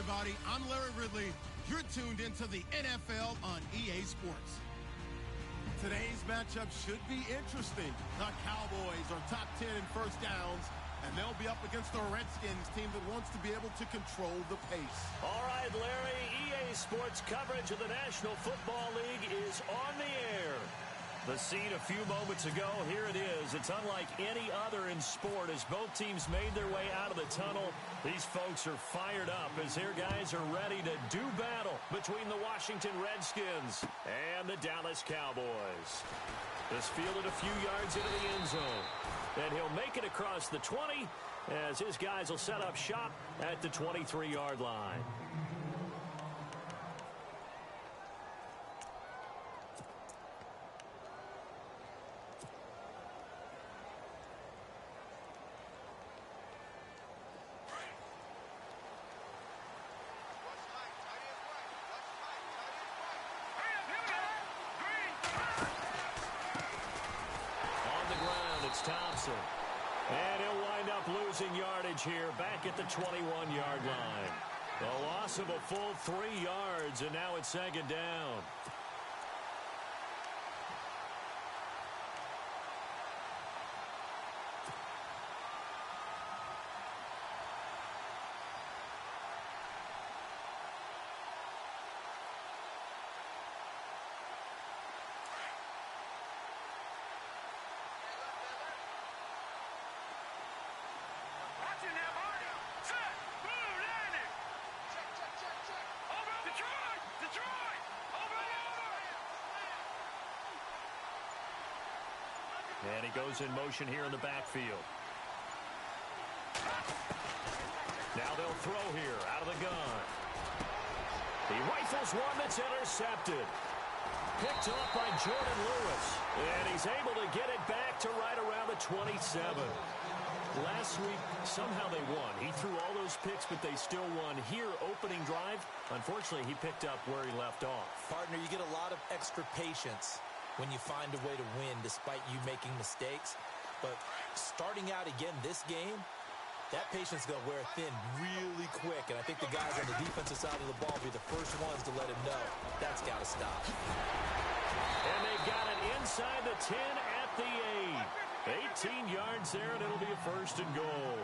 everybody. I'm Larry Ridley. You're tuned into the NFL on EA Sports. Today's matchup should be interesting. The Cowboys are top 10 in first downs, and they'll be up against the Redskins team that wants to be able to control the pace. All right, Larry, EA Sports coverage of the National Football League is on the air. The scene a few moments ago, here it is. It's unlike any other in sport as both teams made their way out of the tunnel. These folks are fired up as their guys are ready to do battle between the Washington Redskins and the Dallas Cowboys. This fielded a few yards into the end zone. And he'll make it across the 20 as his guys will set up shop at the 23-yard line. And he'll wind up losing yardage here back at the 21-yard line. A loss of a full 3 yards, and now it's second down. And he goes in motion here in the backfield. Now they'll throw here out of the gun. He rifles one that's intercepted. Picked off by Jordan Lewis. And he's able to get it back to right around the 27. Last week, somehow they won. He threw all those picks, but they still won. Here, opening drive, unfortunately, he picked up where he left off. Partner, you get a lot of extra patience when you find a way to win despite you making mistakes. But starting out again this game, that patience is going to wear thin really quick. And I think the guys on the defensive side of the ball will be the first ones to let him know that's got to stop. And they've got it inside the 10 at the 8. 18 yards there, and it'll be a first and goal.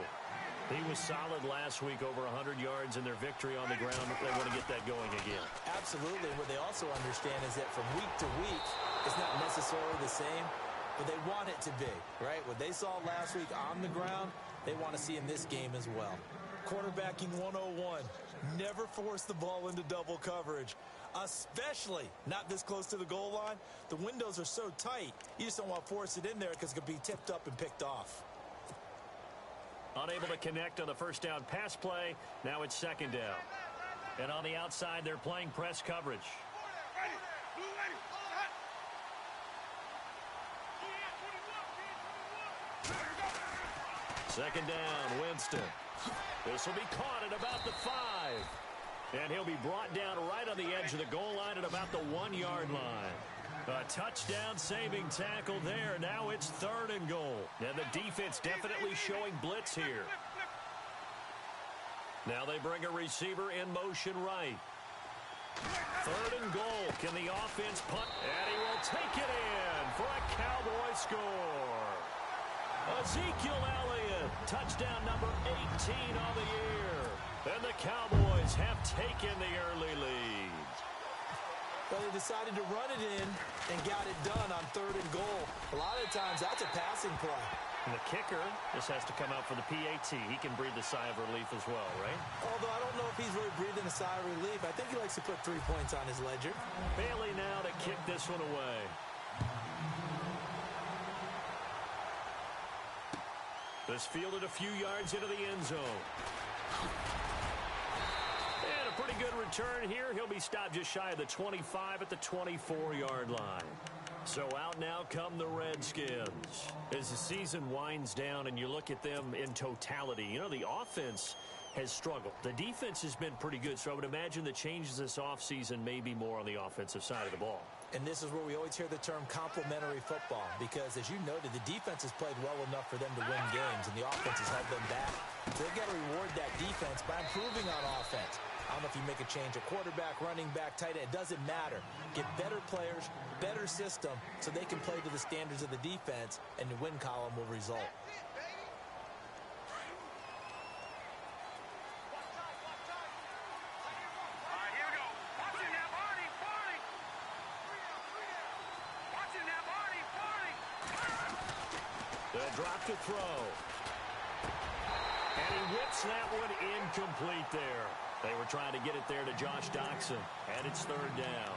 He was solid last week, over 100 yards in their victory on the ground. They want to get that going again. Absolutely. What they also understand is that from week to week, it's not necessarily the same, but they want it to be, right? What they saw last week on the ground, they want to see in this game as well. Quarterbacking 101. Never force the ball into double coverage, especially not this close to the goal line. The windows are so tight, you just don't want to force it in there because it could be tipped up and picked off. Unable to connect on the first down pass play. Now it's second down. And on the outside, they're playing press coverage. Second down, Winston. This will be caught at about the 5. And he'll be brought down right on the edge of the goal line at about the 1-yard line. A touchdown-saving tackle there. Now it's third and goal. And the defense definitely showing blitz here. Now they bring a receiver in motion right. Third and goal. Can the offense punt? And he will take it in for a Cowboy score. Ezekiel Elliott, touchdown number 18 on the year. And the Cowboys have taken the early lead. Well, they decided to run it in and got it done on third and goal. A lot of times, that's a passing play. And the kicker just has to come out for the PAT. He can breathe a sigh of relief as well, right? Although I don't know if he's really breathing a sigh of relief. I think he likes to put 3 points on his ledger. Bailey now to kick this one away. This fielded a few yards into the end zone. And a pretty good return here. He'll be stopped just shy of the 25 at the 24-yard line. So out now come the Redskins. As the season winds down and you look at them in totality, you know, the offense has struggled. The defense has been pretty good, so I would imagine the changes this offseason may be more on the offensive side of the ball. And this is where we always hear the term complementary football, because as you noted, the defense has played well enough for them to win games, and the offense has held them back. So they've got to reward that defense by improving on offense. On if you make a change, a quarterback, running back, tight end, it doesn't matter. Get better players, better system, so they can play to the standards of the defense, and the win column will result. The drop to throw. And he whips that one incomplete there. They were trying to get it there to Josh Doxson, and it's third down.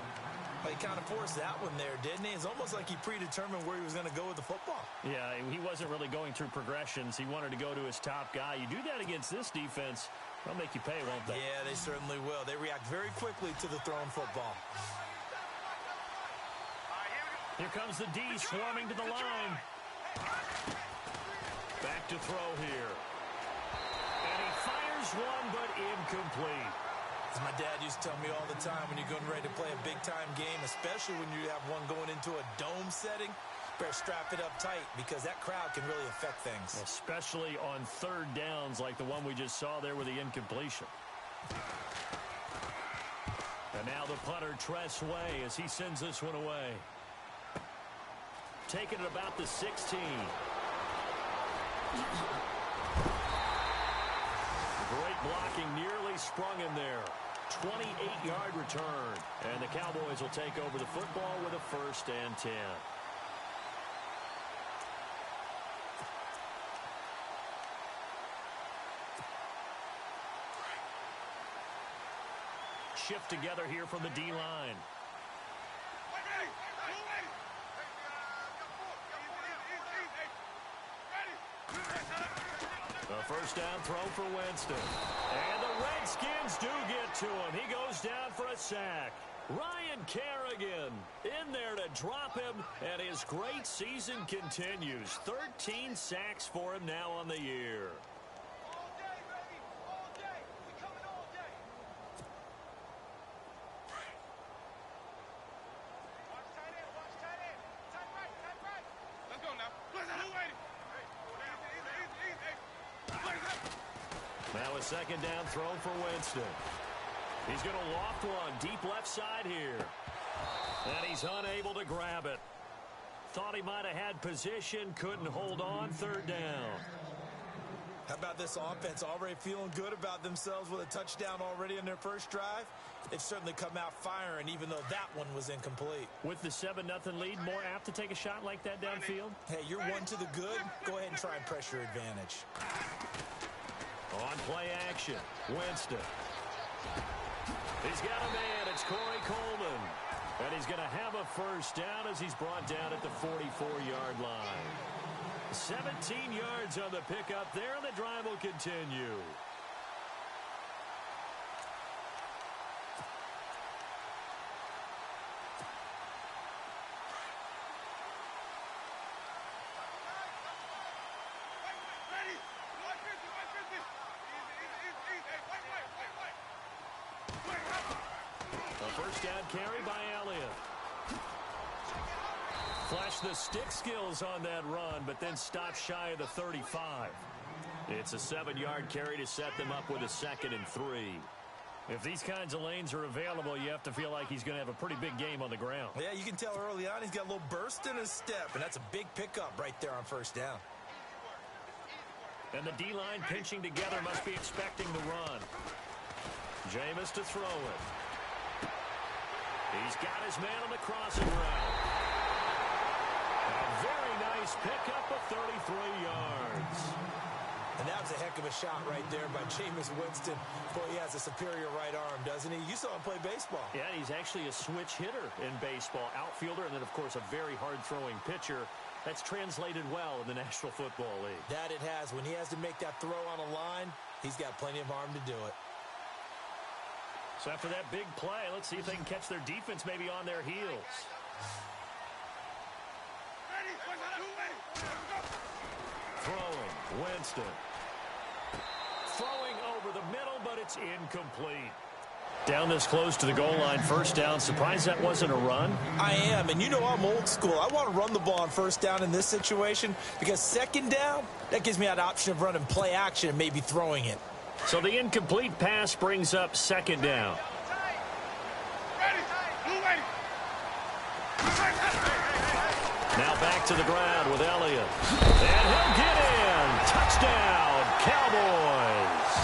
Well, he kind of forced that one there, didn't he? It's almost like he predetermined where he was going to go with the football. Yeah, he wasn't really going through progressions. He wanted to go to his top guy. You do that against this defense, they'll make you pay, won't they? Yeah, they certainly will. They react very quickly to the thrown football. Here comes the D swarming to the line. Back to throw here. And he fires one, but incomplete. As my dad used to tell me all the time, when you're getting ready to play a big-time game, especially when you have one going into a dome setting, better strap it up tight because that crowd can really affect things. Especially on third downs like the one we just saw there with the incompletion. And now the punter, Tress Way, as he sends this one away. Taking it about the 16. Great blocking, nearly sprung him there. 28-yard return. And the Cowboys will take over the football with a 1st and 10. Shift together here from the D-line. A first down throw for Winston. And the Redskins do get to him. He goes down for a sack. Ryan Kerrigan in there to drop him, and his great season continues. 13 sacks for him now on the year. Now a second down throw for Winston. He's going to loft one deep left side here. And he's unable to grab it. Thought he might have had position, couldn't hold on, third down. How about this offense already feeling good about themselves with a touchdown already in their first drive? They've certainly come out firing, even though that one was incomplete. With the 7-0 lead, more apt to take a shot like that downfield? Hey, you're one to the good. Go ahead and try and press your advantage. On play action, Winston. He's got a man. It's Corey Coleman. And he's going to have a first down as he's brought down at the 44-yard line. 17 yards on the pickup there, and the drive will continue. A first down carry by Elliott. Flashed the stick skills on that run, but then stopped shy of the 35. It's a 7-yard carry to set them up with a 2nd and 3. If these kinds of lanes are available, you have to feel like he's going to have a pretty big game on the ground. Yeah, you can tell early on he's got a little burst in his step, and that's a big pickup right there on first down. And the D-line pinching together must be expecting the run. Jameis to throw it. He's got his man on the crossing route. A very nice pickup of 33 yards. And that was a heck of a shot right there by Jameis Winston. Boy, he has a superior right arm, doesn't he? You saw him play baseball. Yeah, he's actually a switch hitter in baseball. Outfielder, and then, of course, a very hard-throwing pitcher. That's translated well in the National Football League. That it has. When he has to make that throw on a line, he's got plenty of arm to do it. So after that big play, let's see if they can catch their defense maybe on their heels. Throwing, Winston. Throwing over the middle, but it's incomplete. Down this close to the goal line, first down. Surprised that wasn't a run? I am, and you know I'm old school. I want to run the ball on first down in this situation because second down, that gives me that option of running play action and maybe throwing it. So the incomplete pass brings up second down. Now back to the ground with Elliott. And he'll get in. Touchdown, Cowboys.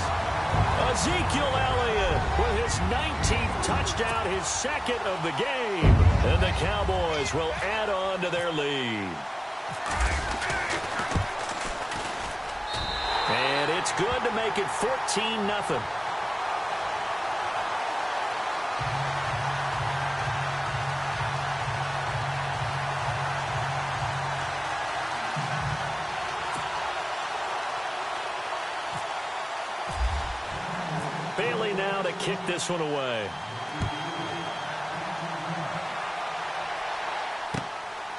Ezekiel Elliott with his 19th touchdown, his second of the game. And the Cowboys will add on to their lead. And it's good to make it 14-0. Bailey now to kick this one away.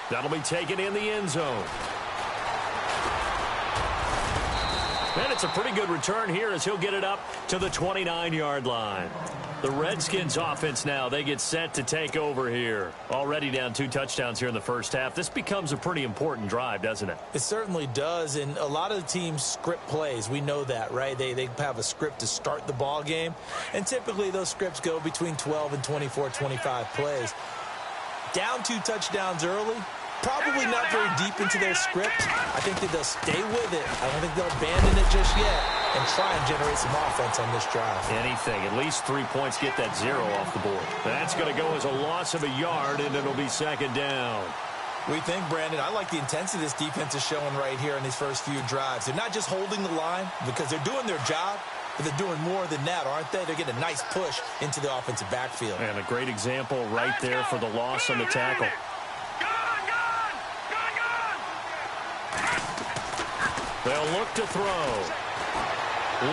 That'll be taken in the end zone. And it's a pretty good return here as he'll get it up to the 29-yard line. The Redskins offense now, they get set to take over here. Already down 2 touchdowns here in the first half. This becomes a pretty important drive, doesn't it? It certainly does, and a lot of the teams script plays. We know that, right? They have a script to start the ball game, and typically those scripts go between 12 and 24, 25 plays. Down 2 touchdowns early, probably not very deep into their script. I think that they'll stay with it. I don't think they'll abandon it just yet and try and generate some offense on this drive. Anything. At least 3 points, get that 0 off the board. That's going to go as a loss of a yard, and it'll be second down. We think, Brandon, I like the intensity this defense is showing right here in these first few drives. They're not just holding the line because they're doing their job, but they're doing more than that, aren't they? They're getting a nice push into the offensive backfield. And a great example right there for the loss on the tackle. They'll look to throw.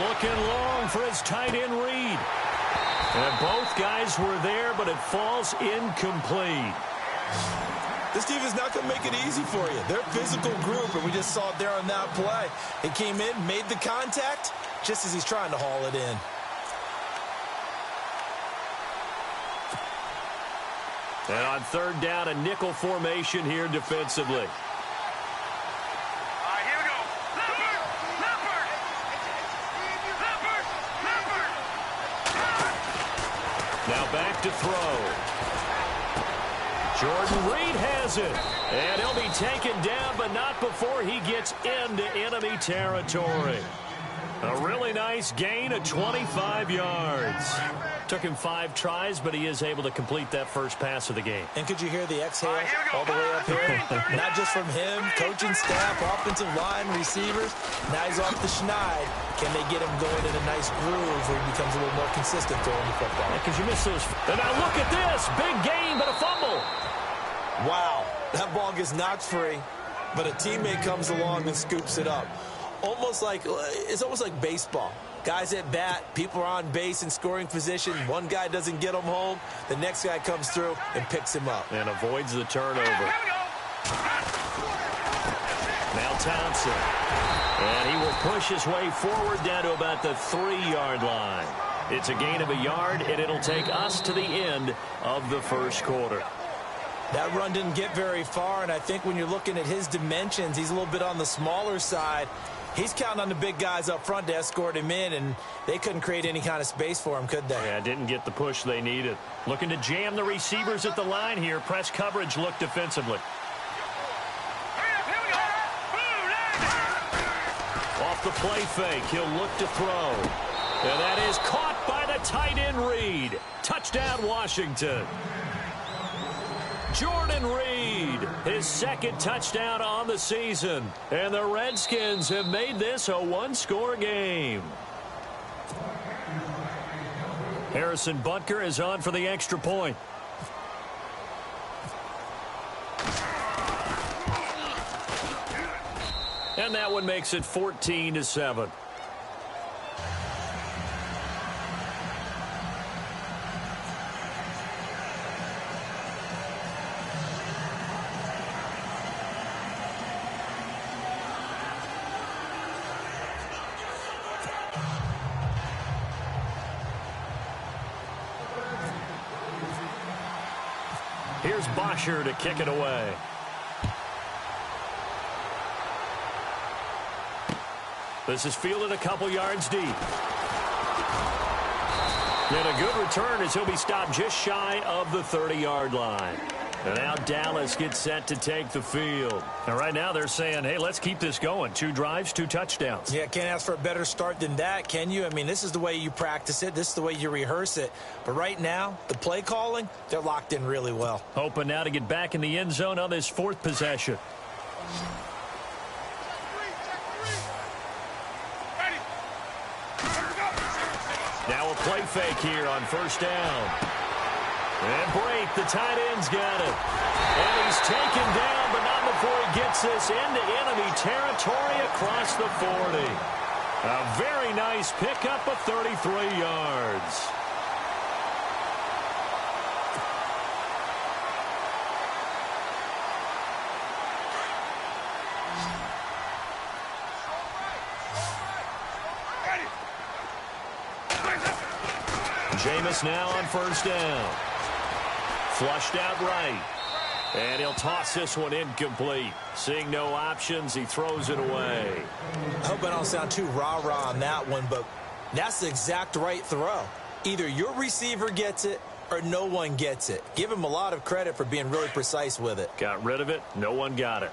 Looking long for his tight end Reed. And both guys were there, but it falls incomplete. This defense not going to make it easy for you. They're a physical group, and we just saw it there on that play. He came in, made the contact, just as he's trying to haul it in. And on third down, a nickel formation here defensively. Now back to throw. Jordan Reed has it. And he'll be taken down, but not before he gets into enemy territory. A really nice gain of 25 yards. Took him 5 tries, but he is able to complete that first pass of the game. And could you hear the exhale all the way up here? Not just from him, coaching staff, offensive line, receivers. Now he's off the schneid. Can they get him going in a nice groove where he becomes a little more consistent throwing the football? Because you miss those. And now look at this. Big gain, but a fumble. Wow. That ball gets knocked free, but a teammate comes along and scoops it up. It's almost like baseball. Guys at bat, people are on base in scoring position. One guy doesn't get him home. The next guy comes through and picks him up. And avoids the turnover. Now Thompson. And he will push his way forward down to about the 3-yard line. It's a gain of a yard, and it'll take us to the end of the first quarter. That run didn't get very far, and I think when you're looking at his dimensions, he's a little bit on the smaller side. He's counting on the big guys up front to escort him in, and they couldn't create any kind of space for him, could they? Yeah, didn't get the push they needed. Looking to jam the receivers at the line here. Press coverage look defensively. Off the play fake, he'll look to throw. And that is caught by the tight end Reed. Touchdown, Washington. Jordan Reed, his second touchdown on the season. And the Redskins have made this a 1-score game. Harrison Butker is on for the extra point. And that one makes it 14-7. Here's Bosher to kick it away. This is fielded a couple yards deep. And a good return as he'll be stopped just shy of the 30-yard line. And now Dallas gets set to take the field. And right now they're saying, hey, let's keep this going. 2 drives, 2 touchdowns. Yeah, can't ask for a better start than that, can you? I mean, this is the way you practice it. This is the way you rehearse it. But right now, the play calling, they're locked in really well. Hoping now to get back in the end zone on this 4th possession. Now a play fake here on 1st down. And Brate, the tight end's got it. And he's taken down, but not before he gets this into enemy territory across the 40. A very nice pickup of 33 yards. Jameis now on 1st down. Flushed out right. And he'll toss this one incomplete. Seeing no options, he throws it away. I hope I don't sound too rah-rah on that one, but that's the exact right throw. Either your receiver gets it or no one gets it. Give him a lot of credit for being really precise with it. Got rid of it. No one got it.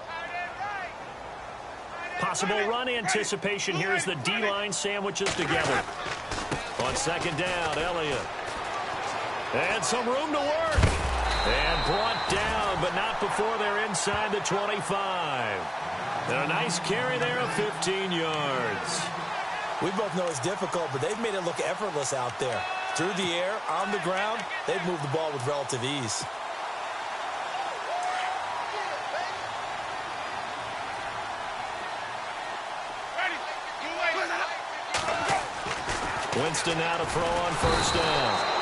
Possible run anticipation here as the D-line sandwiches together. On 2nd down, Elliott. And some room to work. And brought down, but not before they're inside the 25. And a nice carry there of 15 yards. We both know it's difficult, but they've made it look effortless out there. Through the air, on the ground, they've moved the ball with relative ease. Winston now to throw on 1st down.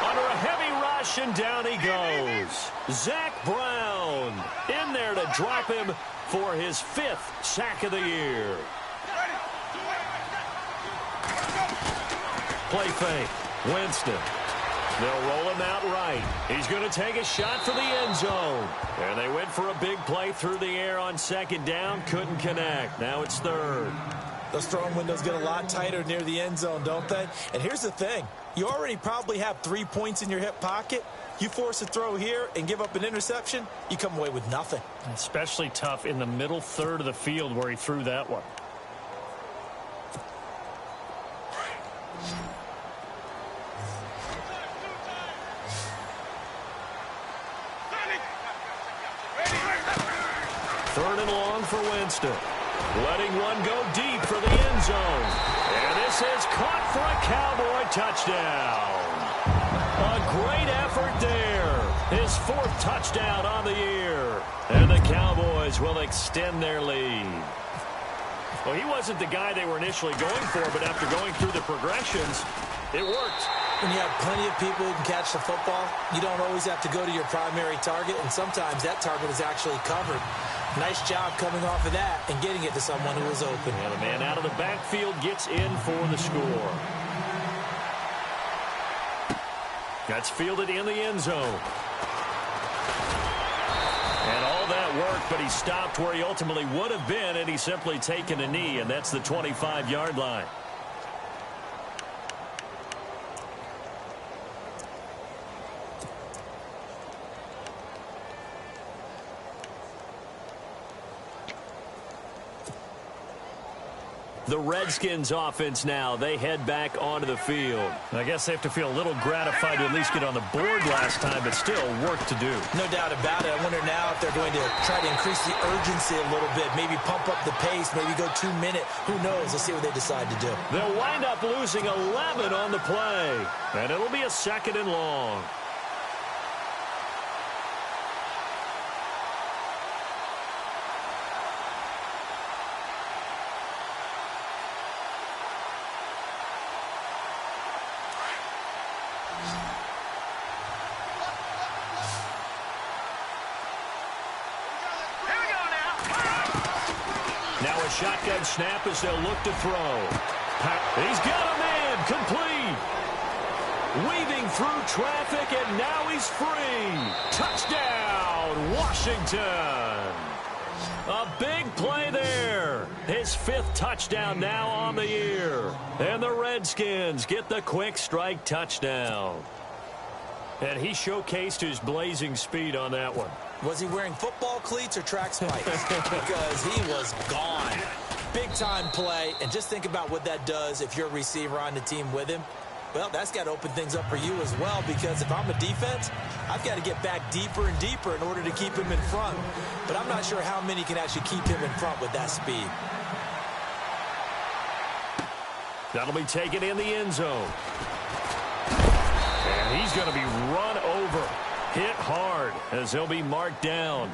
Under a heavy rush, and down he goes. Zach Brown in there to drop him for his 5th sack of the year. Play fake. Winston. They'll roll him out right. He's going to take a shot for the end zone. And they went for a big play through the air on 2nd down. Couldn't connect. Now it's 3rd. Those throwing windows get a lot tighter near the end zone, don't they? And here's the thing. You already probably have 3 points in your hip pocket. You force a throw here and give up an interception, you come away with nothing. Especially tough in the middle 3rd of the field where he threw that one. Third and long for Winston. Letting one go deep for the end zone. And this is caught for a Cowboy touchdown. A great effort there. His 4th touchdown on the year. And the Cowboys will extend their lead. Well, he wasn't the guy they were initially going for, but after going through the progressions, it worked. When you have plenty of people who can catch the football, you don't always have to go to your primary target, and sometimes that target is actually covered. Nice job coming off of that and getting it to someone who was open. And the man out of the backfield gets in for the score. That's fielded in the end zone. And all that worked, but he stopped where he ultimately would have been, and he's simply taken a knee, and that's the 25-yard line. The Redskins offense now, they head back onto the field. I guess they have to feel a little gratified to at least get on the board last time, but still work to do. No doubt about it. I wonder now if they're going to try to increase the urgency a little bit, maybe pump up the pace, maybe go 2-minute. Who knows? Let's see what they decide to do. They'll wind up losing 11 on the play, and it'll be a 2nd and long. Shotgun snap as they'll look to throw. He's got a man, complete. Weaving through traffic, and now he's free. Touchdown, Washington. A big play there. His 5th touchdown now on the year. And the Redskins get the quick strike touchdown. And he showcased his blazing speed on that one. Was he wearing football cleats or track spikes? Because he was gone. Big-time play. And just think about what that does if you're a receiver on the team with him. Well, that's got to open things up for you as well, because if I'm a defense, I've got to get back deeper and deeper in order to keep him in front. But I'm not sure how many can actually keep him in front with that speed. That'll be taken in the end zone. And he's going to be run over, hit hard as he'll be marked down.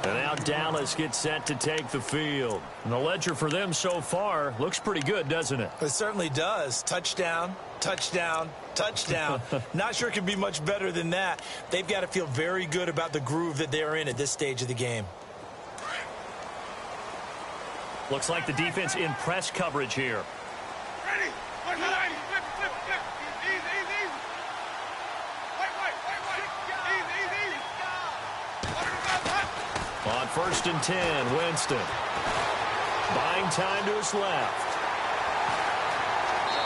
And now Dallas gets set to take the field. And the ledger for them so far looks pretty good, doesn't it? It certainly does. Touchdown, touchdown, touchdown. Not sure it could be much better than that. They've got to feel very good about the groove that they're in at this stage of the game. Looks like the defense in press coverage here. Ready? Flip, flip, flip. Easy. On 1st and 10, Winston. Buying time to his left.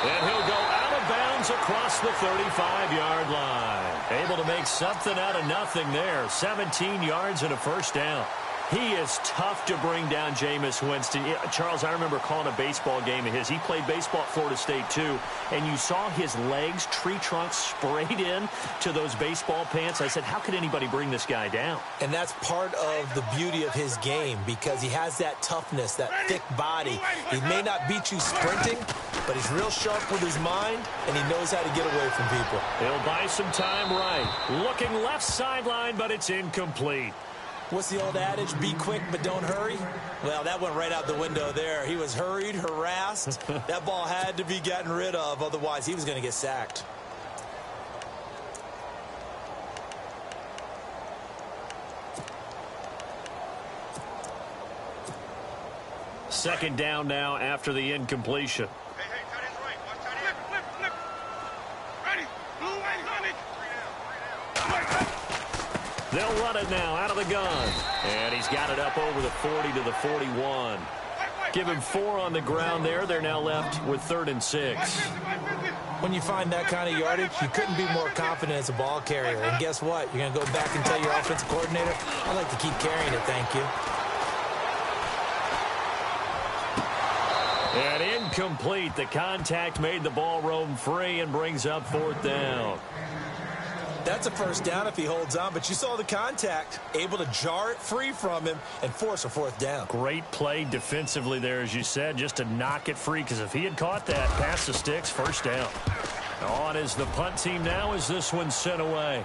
And he'll go out of bounds across the 35-yard line. Able to make something out of nothing there. 17 yards and a first down. He is tough to bring down, Jameis Winston. Charles, I remember calling a baseball game of his. He played baseball at Florida State, too. And you saw his legs, tree trunks sprayed in to those baseball pants. I said, how could anybody bring this guy down? And that's part of the beauty of his game, because he has that toughness, that thick body. He may not beat you sprinting, but he's real sharp with his mind, and he knows how to get away from people. He'll buy some time right. Looking left sideline, but it's incomplete. What's the old adage? Be quick, but don't hurry? Well, that went right out the window there. He was hurried, harassed. That ball had to be gotten rid of. Otherwise, he was going to get sacked. Second down now after the incompletion. Hey, tight end's right. Watch tight end. Flip. Ready? Blue wings on it. They'll run it now out of the gun. And he's got it up over the 40 to the 41. Give him 4 on the ground there. They're now left with 3rd and 6. When you find that kind of yardage, you couldn't be more confident as a ball carrier. And guess what? You're going to go back and tell your offensive coordinator, I'd like to keep carrying it, thank you. And incomplete. The contact made the ball roam free and brings up 4th down. That's a first down if he holds on, but you saw the contact, able to jar it free from him and force a 4th down. Great play defensively there, as you said, just to knock it free, because if he had caught that past the sticks, first down. On is the punt team now as this one's sent away.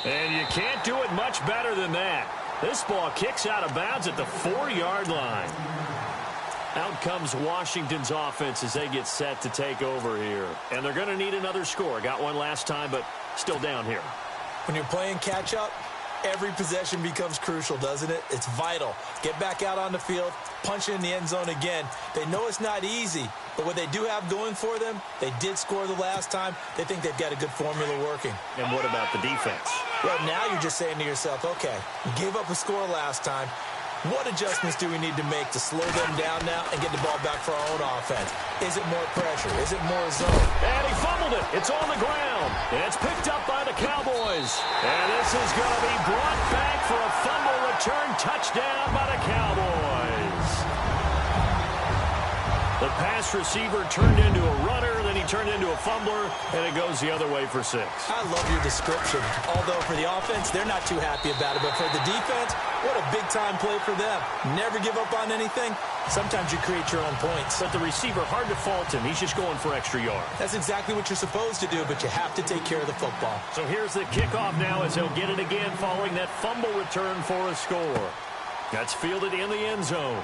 And you can't do it much better than that. This ball kicks out of bounds at the 4-yard line. Out comes Washington's offense as they get set to take over here. And they're going to need another score. Got one last time, but still down here. When you're playing catch-up, every possession becomes crucial, doesn't it? It's vital. Get back out on the field, punch it in the end zone again. They know it's not easy, but what they do have going for them, they did score the last time. They think they've got a good formula working. And what about the defense? Well, now you're just saying to yourself, okay, you gave up a score last time. What adjustments do we need to make to slow them down now and get the ball back for our own offense? Is it more pressure? Is it more zone? And he fumbled it. It's on the ground. And it's picked up by the Cowboys. And this is going to be brought back for a fumble return touchdown by the Cowboys. The pass receiver turned into a runner, then he turned into a fumbler, and it goes the other way for 6. I love your description. Although for the offense, they're not too happy about it. But for the defense, what a big-time play for them. Never give up on anything. Sometimes you create your own points. But the receiver, hard to fault him. He's just going for extra yards. That's exactly what you're supposed to do, but you have to take care of the football. So here's the kickoff now as they'll get it again following that fumble return for a score. That's fielded in the end zone.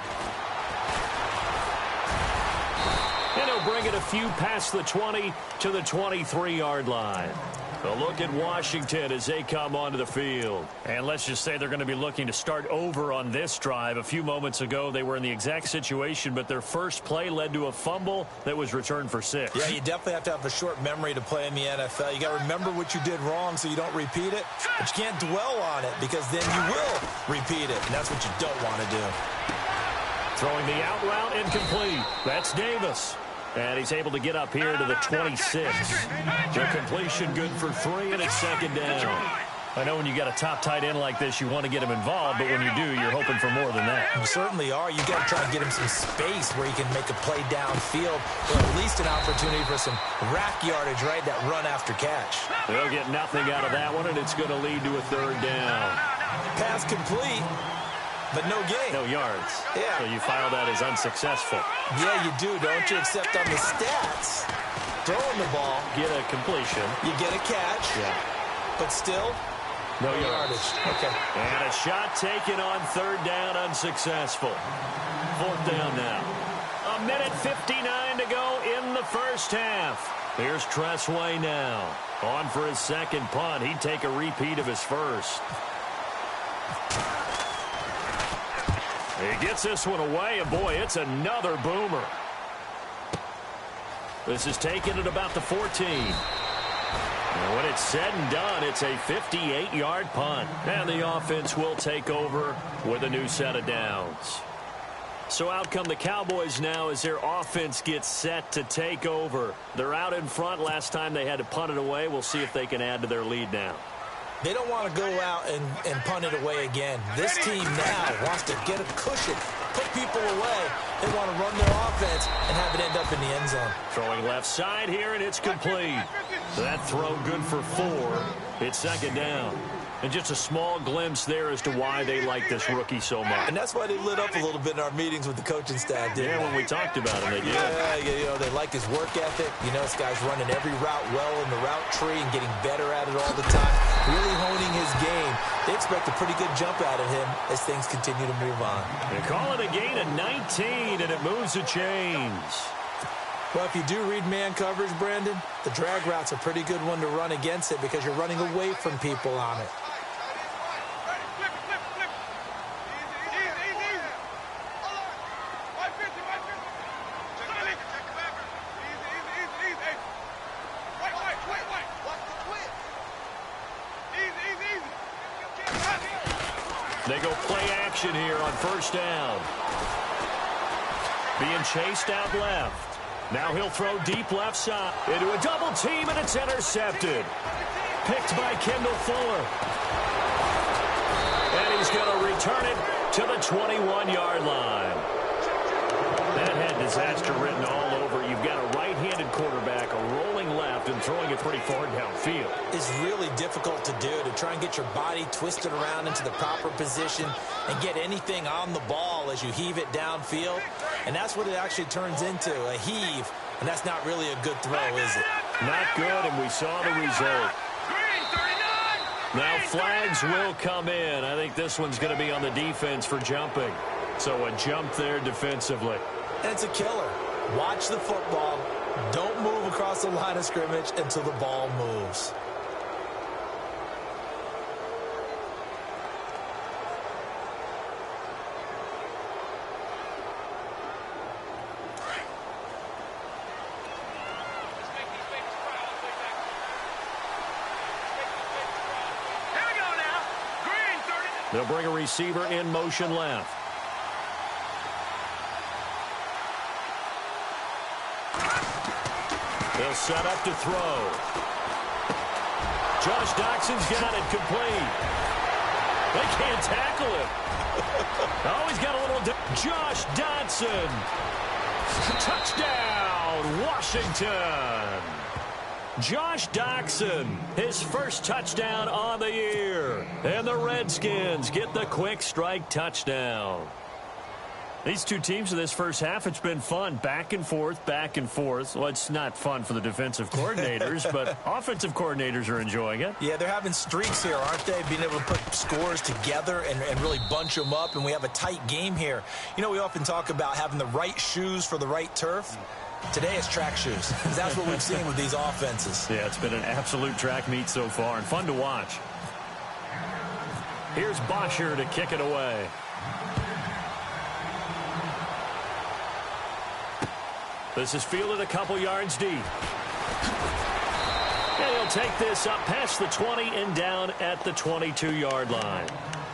And he'll bring it a few past the 20 to the 23-yard line. A look at Washington as they come onto the field. And let's just say they're going to be looking to start over on this drive. A few moments ago, they were in the exact situation, but their first play led to a fumble that was returned for 6. Yeah, you definitely have to have a short memory to play in the NFL. You got to remember what you did wrong so you don't repeat it, but you can't dwell on it because then you will repeat it, and that's what you don't want to do. Throwing the out route incomplete. That's Davis. And he's able to get up here to the 26. The completion good for 3, and it's 2nd down. I know when you got a top tight end like this, you want to get him involved, but when you do, you're hoping for more than that. You certainly are. You got to try and get him some space where he can make a play downfield, or at least an opportunity for some rack yardage, right? That run after catch. They'll get nothing out of that one, and it's going to lead to a 3rd down. Pass complete. But no gain. No yards. Yeah. So you file that as unsuccessful. Yeah, you do, don't you? Except on the stats, throwing the ball. Get a completion. You get a catch. Yeah. But still, no yardage. Okay. And a shot taken on 3rd down, unsuccessful. 4th down now. 1:59 to go in the first half. Here's Tressway now. On for his 2nd punt. He'd take a repeat of his first. He gets this one away, and boy, it's another boomer. This is taken at about the 14. And when it's said and done, it's a 58-yard punt. And the offense will take over with a new set of downs. So out come the Cowboys now as their offense gets set to take over. They're out in front. Last time they had to punt it away. We'll see if they can add to their lead now. They don't want to go out and punt it away again. This team now wants to get a cushion, put people away. They want to run their offense and have it end up in the end zone. Throwing left side here, and it's complete. That throw good for 4. It's 2nd down. And just a small glimpse there as to why they like this rookie so much. And that's why they lit up a little bit in our meetings with the coaching staff, didn't they? Yeah, when we talked about him, they did. Yeah, you know, they like his work ethic. You know, this guy's running every route well in the route tree and getting better at it all the time. Really honing his game. They expect a pretty good jump out of him as things continue to move on. They call it a gain of 19, and it moves the chains. Well, if you do read man coverage, Brandon, the drag route's a pretty good one to run against it because you're running away from people on it. They go play action here on 1st down. Being chased out left. Now he'll throw deep left side into a double team, and it's intercepted. Picked by Kendall Fuller. And he's going to return it to the 21-yard line. That had disaster written all over. You've got a right-handed quarterback, a rolling left, and throwing it pretty far downfield. It's really difficult to do, to try and get your body twisted around into the proper position and get anything on the ball as you heave it downfield. And that's what it actually turns into, a heave. And that's not really a good throw, is it? Not good, and we saw the result. Now flags will come in. I think this one's going to be on the defense for jumping. So a jump there defensively. And it's a killer. Watch the football. Don't move across the line of scrimmage until the ball moves. They'll bring a receiver in motion left. They'll set up to throw. Josh Doxson's got it complete. They can't tackle him. Oh, he's got a little... Josh Dotson. Touchdown, Washington. Josh Doxson, his first touchdown on the year. And the Redskins get the quick strike touchdown. These two teams in this first half, it's been fun. Back and forth, back and forth. Well, it's not fun for the defensive coordinators, but offensive coordinators are enjoying it. Yeah, they're having streaks here, aren't they? Being able to put scores together and really bunch them up, and we have a tight game here. You know, we often talk about having the right shoes for the right turf. Today it's track shoes. That's what we've seen with these offenses. Yeah, it's been an absolute track meet so far and fun to watch. Here's Bosher to kick it away. This is fielded a couple yards deep. And he'll take this up past the 20 and down at the 22-yard line.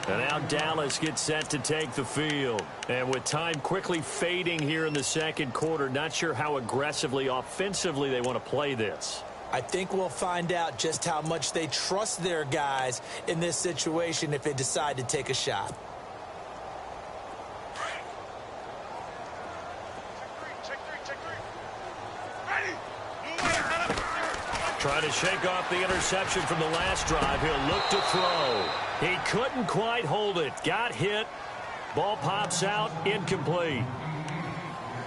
And now Dallas gets set to take the field. And with time quickly fading here in the second quarter, not sure how aggressively, offensively they want to play this. I think we'll find out just how much they trust their guys in this situation if they decide to take a shot. Trying to shake off the interception from the last drive. He'll look to throw. He couldn't quite hold it. Got hit. Ball pops out. Incomplete.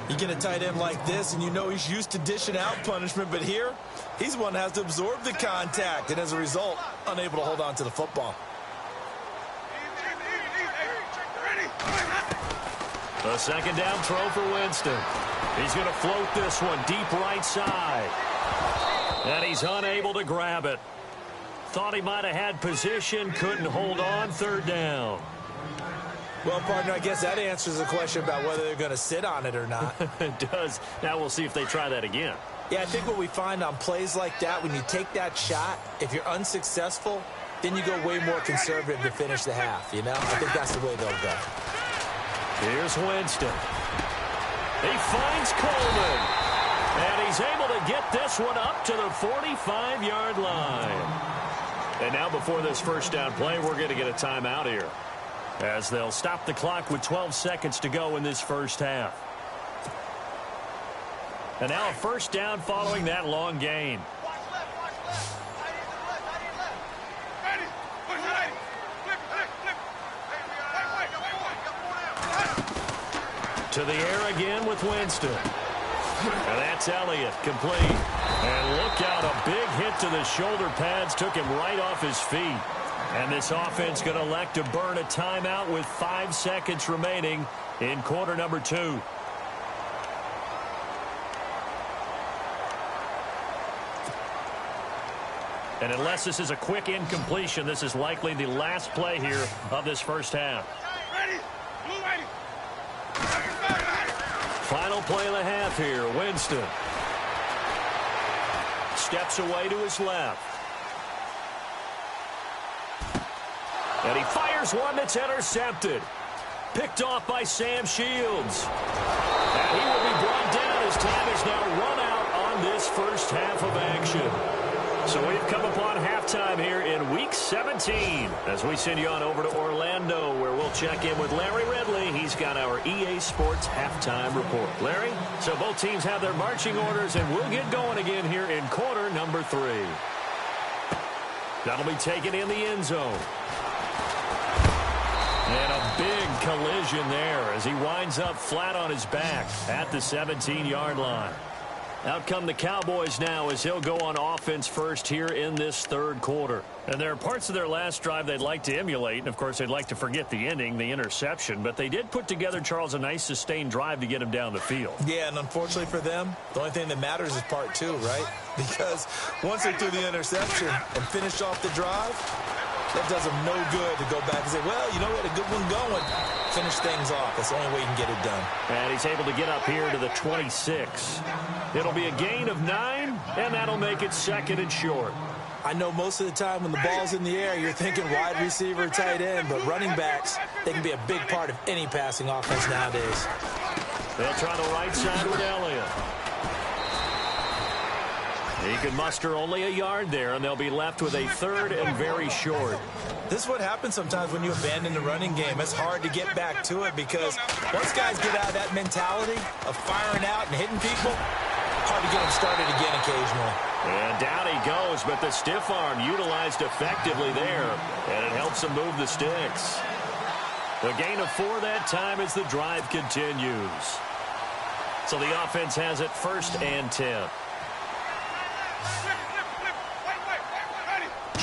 You get a tight end like this, and you know he's used to dishing out punishment, but here, he's the one that has to absorb the contact, and as a result, unable to hold on to the football. A second down throw for Winston. He's going to float this one deep right side. And he's unable to grab it. Thought he might have had position, couldn't hold on, third down. Well, partner, I guess that answers the question about whether they're going to sit on it or not. It does. Now we'll see if they try that again. Yeah, I think what we find on plays like that, when you take that shot, if you're unsuccessful, then you go way more conservative to finish the half, you know? I think that's the way they'll go. Here's Winston. He finds Coleman. And he's able to get this one up to the 45-yard line. And now before this first down play, we're going to get a timeout here, as they'll stop the clock with 12 seconds to go in this first half. And now a first down following that long gain. To the air again with Winston. And that's Elliott, complete. And look out, a big hit to the shoulder pads took him right off his feet. And this offense going to elect to burn a timeout with 5 seconds remaining in quarter number 2. And unless this is a quick incompletion, this is likely the last play here of this first half. Final play of the half here. Winston steps away to his left. And he fires one that's intercepted. Picked off by Sam Shields. And he will be brought down as time is now run out on this first half of action. So we've come upon halftime here in Week 17 as we send you on over to Orlando, where we'll check in with Larry Ridley. He's got our EA Sports halftime report. Larry, so both teams have their marching orders, and we'll get going again here in quarter number 3. That'll be taken in the end zone. And a big collision there as he winds up flat on his back at the 17-yard line. Out come the Cowboys now as he'll go on offense first here in this third quarter. And there are parts of their last drive they'd like to emulate. And, of course, they'd like to forget the ending, the interception. But they did put together, Charles, a nice sustained drive to get him down the field. Yeah, and unfortunately for them, the only thing that matters is part 2, right? Because once they threw the interception and finished off the drive, that does them no good to go back and say, well, you know, we had a good one going. Finish things off. That's the only way you can get it done. And he's able to get up here to the 26. It'll be a gain of 9, and that'll make it second and short. I know most of the time when the ball's in the air, you're thinking wide receiver, tight end, but running backs, they can be a big part of any passing offense nowadays. They'll try the right side with Elliott. He can muster only a yard there, and they'll be left with a third and very short. This is what happens sometimes when you abandon the running game. It's hard to get back to it because once guys get out of that mentality of firing out and hitting people, hard to get them started again occasionally. And down he goes, but the stiff arm utilized effectively there, and it helps him move the sticks. The gain of 4 that time as the drive continues. So the offense has it first and 10.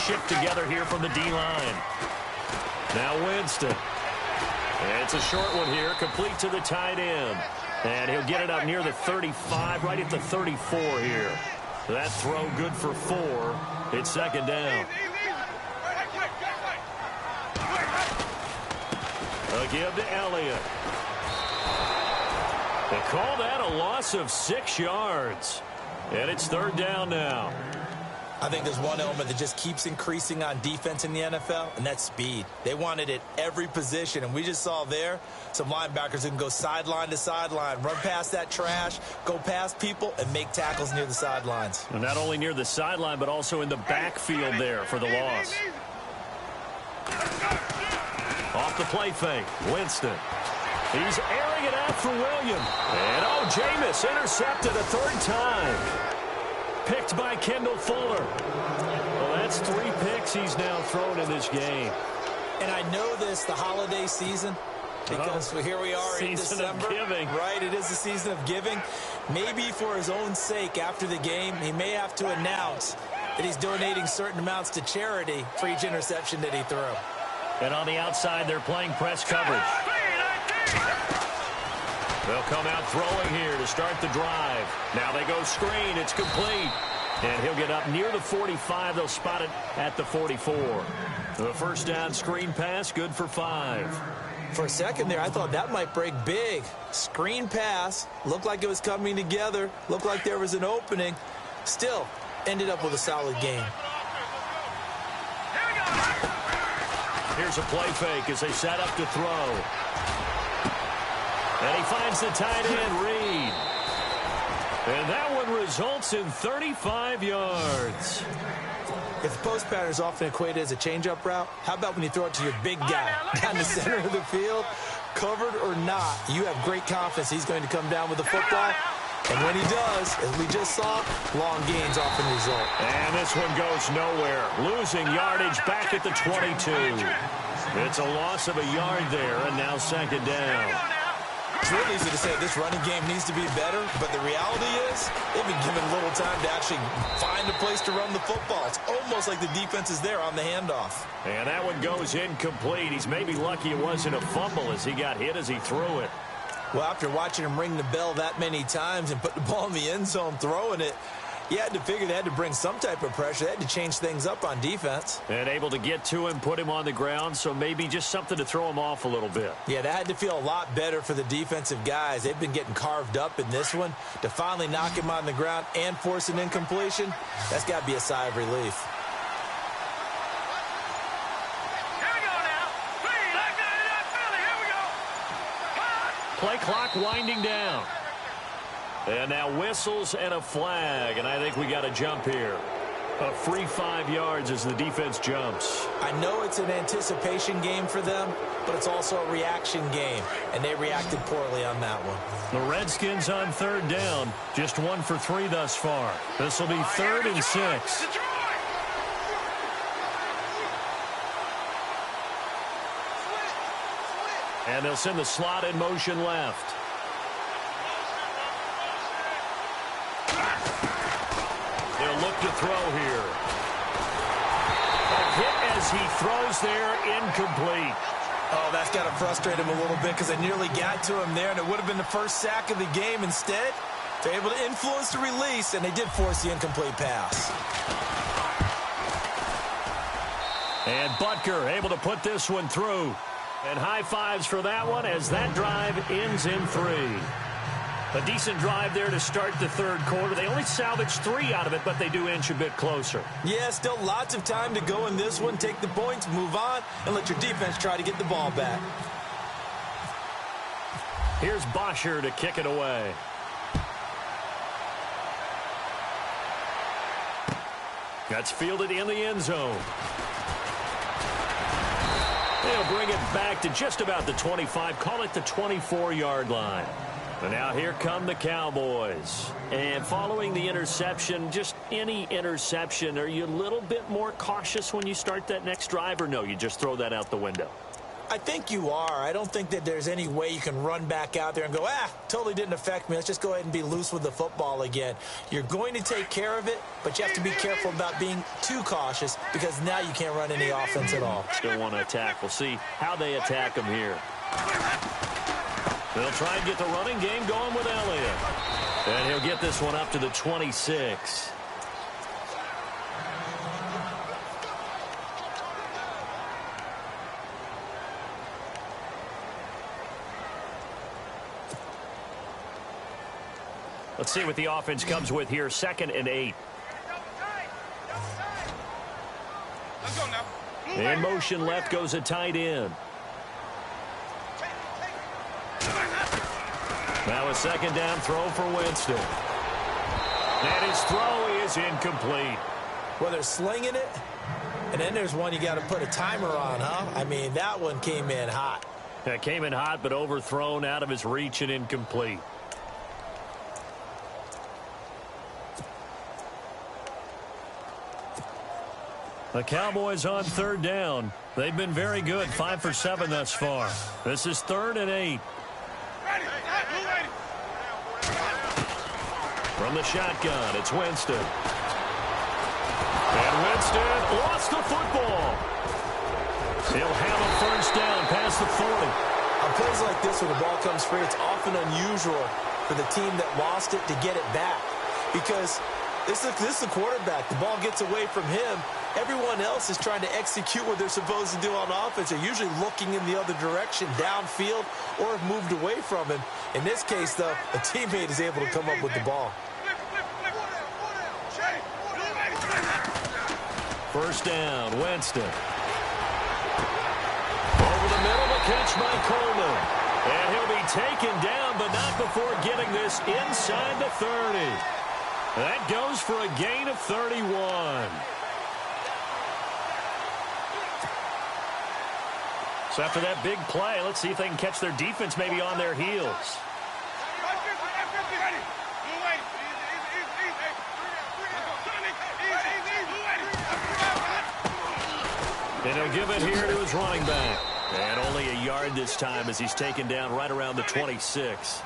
Shift together here from the D-line. Now Winston. And it's a short one here, complete to the tight end. And he'll get it up near the 35, right at the 34 here. That throw good for 4. It's second down. A give to Elliott. They call that a loss of 6 yards. And it's third down now. I think there's one element that just keeps increasing on defense in the NFL, and that's speed. They want it at every position, and we just saw there some linebackers who can go sideline to sideline, run past that trash, go past people, and make tackles near the sidelines. And not only near the sideline, but also in the backfield there for the loss. Off the play fake, Winston. He's airing it out for William. And, Jameis intercepted a third time. Picked by Kendall Fuller. Well, that's 3 picks he's now thrown in this game. And I know this, the holiday season, because here we are in December. Season of giving. Right, it is the season of giving. Maybe for his own sake after the game, he may have to announce that he's donating certain amounts to charity for each interception that he threw. And on the outside, they're playing press coverage. They'll come out throwing here to start the drive. Now they go screen. It's complete. And he'll get up near the 45. They'll spot it at the 44. The first down screen pass, good for 5. For a second there, I thought that might break big. Screen pass. Looked like it was coming together. Looked like there was an opening. Still, ended up with a solid game. Here's a play fake as they set up to throw. And he finds the tight end, Reed. And that one results in 35 yards. If the post pattern is often equated as a change-up route, how about when you throw it to your big guy down the center of the field? Covered or not, you have great confidence he's going to come down with the football. And when he does, as we just saw, long gains often result. And this one goes nowhere. Losing yardage back at the 22. It's a loss of a yard there, and now second down. It's really easy to say this running game needs to be better, but the reality is they've been given little time to actually find a place to run the football. It's almost like the defense is there on the handoff. And that one goes incomplete. He's maybe lucky it wasn't a fumble as he got hit as he threw it. Well, after watching him ring the bell that many times and put the ball in the end zone throwing it, you had to figure they had to bring some type of pressure. They had to change things up on defense. And able to get to him, put him on the ground, so maybe just something to throw him off a little bit. Yeah, that had to feel a lot better for the defensive guys. They've been getting carved up in this one. To finally knock him on the ground and force an incompletion, that's got to be a sigh of relief. Play clock winding down. And now whistles and a flag, and I think we got a jump here. A free 5 yards as the defense jumps. I know it's an anticipation game for them, but it's also a reaction game, and they reacted poorly on that one. The Redskins on third down, just 1 for 3 thus far. This will be 3rd and 6. And they'll send the slot in motion left. They'll look to throw here. A hit as he throws there, incomplete. Oh, that's got to frustrate him a little bit because they nearly got to him there, and it would have been the first sack of the game. Instead, they're able to influence the release, and they did force the incomplete pass. And Butker able to put this one through. And high fives for that one as that drive ends in 3. A decent drive there to start the third quarter. They only salvaged 3 out of it, but they do inch a bit closer. Yeah, still lots of time to go in this one. Take the points, move on, and let your defense try to get the ball back. Here's Bosher to kick it away. That's fielded in the end zone. They'll bring it back to just about the 25, call it the 24-yard line. And now here come the Cowboys. And following the interception, just any interception, are you a little bit more cautious when you start that next drive, or no, you just throw that out the window? I think you are. I don't think that there's any way you can run back out there and go, totally didn't affect me. Let's just go ahead and be loose with the football again. You're going to take care of it, but you have to be careful about being too cautious because now you can't run any offense at all. Still want to attack. We'll see how they attack them here. They'll try and get the running game going with Elliott. And he'll get this one up to the 26. Let's see what the offense comes with here. 2nd and 8. Let's go now. In motion left goes a tight end. Now a 2nd down throw for Winston. And his throw is incomplete. Well, they're slinging it, and then there's one you got to put a timer on, huh? I mean, that one came in hot. That came in hot, but overthrown, out of his reach, and incomplete. The Cowboys on 3rd down. They've been very good, 5 for 7 thus far. This is 3rd and 8. From the shotgun, it's Winston. And Winston lost the football. He'll have a 1st down past the 40. On plays like this, when the ball comes free, it's often unusual for the team that lost it to get it back. Because this is the quarterback. The ball gets away from him. Everyone else is trying to execute what they're supposed to do on offense. They're usually looking in the other direction, downfield, or have moved away from him. In this case, though, a teammate is able to come up with the ball. 1st down, Winston. Over the middle, the catch by Coleman. And he'll be taken down, but not before getting this inside the 30. That goes for a gain of 31. So after that big play, let's see if they can catch their defense maybe on their heels. And he'll give it here to his running back. And only a yard this time as he's taken down right around the 26.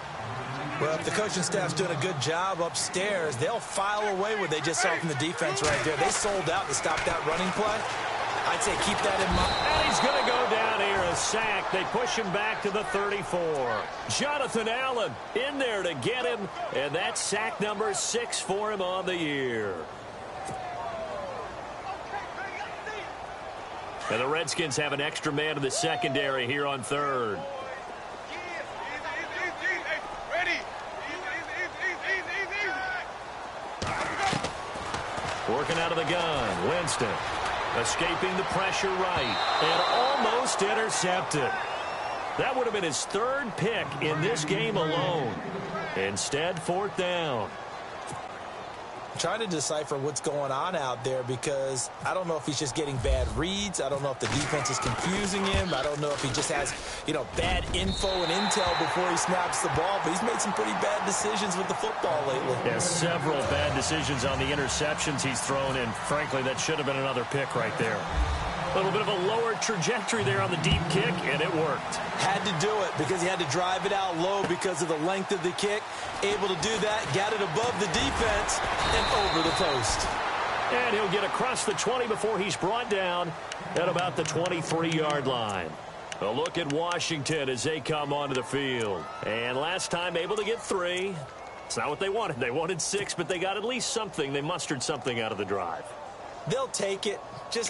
Well, if the coaching staff's doing a good job upstairs, they'll file away what they just saw from the defense right there. They sold out to stop that running play. I'd say keep that in mind. And he's going to go down here, a sack. They push him back to the 34. Jonathan Allen in there to get him, and that's sack number 6 for him on the year. And the Redskins have an extra man in the secondary here on 3rd. Working out of the gun, Winston. Escaping the pressure right, and almost intercepted. That would have been his 3rd pick in this game alone. Instead, 4th down. I'm trying to decipher what's going on out there because I don't know if he's just getting bad reads. I don't know if the defense is confusing him. I don't know if he just has, bad info and intel before he snaps the ball. But he's made some pretty bad decisions with the football lately. Yeah, several bad decisions on the interceptions he's thrown in. Frankly, that should have been another pick right there. A little bit of a lower trajectory there on the deep kick, and it worked. Had to do it because he had to drive it out low because of the length of the kick. Able to do that, got it above the defense, and over the post. And he'll get across the 20 before he's brought down at about the 23-yard line. A look at Washington as they come onto the field. And last time able to get 3. It's not what they wanted. They wanted 6, but they got at least something. They mustered something out of the drive. They'll take it.